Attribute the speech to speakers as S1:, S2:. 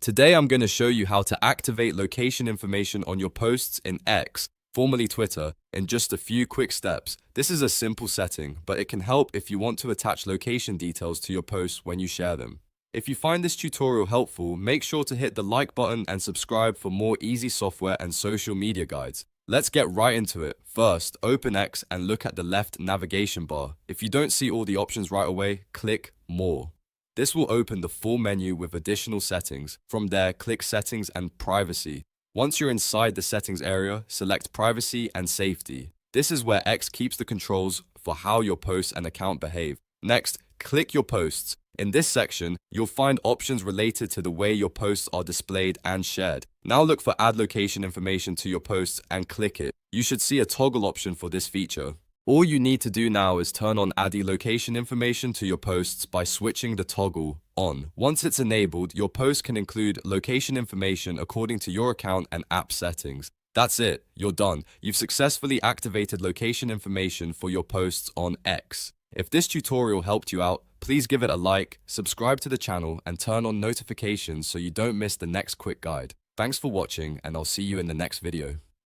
S1: Today I'm going to show you how to activate location information on your posts in X, formerly Twitter, in just a few quick steps. This is a simple setting, but it can help if you want to attach location details to your posts when you share them. If you find this tutorial helpful, make sure to hit the like button and subscribe for more easy software and social media guides. Let's get right into it. First, open X and look at the left navigation bar. If you don't see all the options right away, click More. This will open the full menu with additional settings. From there, click Settings and Privacy. Once you're inside the settings area, select Privacy and Safety. This is where X keeps the controls for how your posts and account behave. Next, click Your Posts. In this section, you'll find options related to the way your posts are displayed and shared. Now look for Add Location Information to your posts and click it. You should see a toggle option for this feature. All you need to do now is turn on Add Location Information to your posts by switching the toggle on. Once it's enabled, your post can include location information according to your account and app settings. That's it, you're done. You've successfully activated location information for your posts on X. If this tutorial helped you out, please give it a like, subscribe to the channel, and turn on notifications so you don't miss the next quick guide. Thanks for watching, and I'll see you in the next video.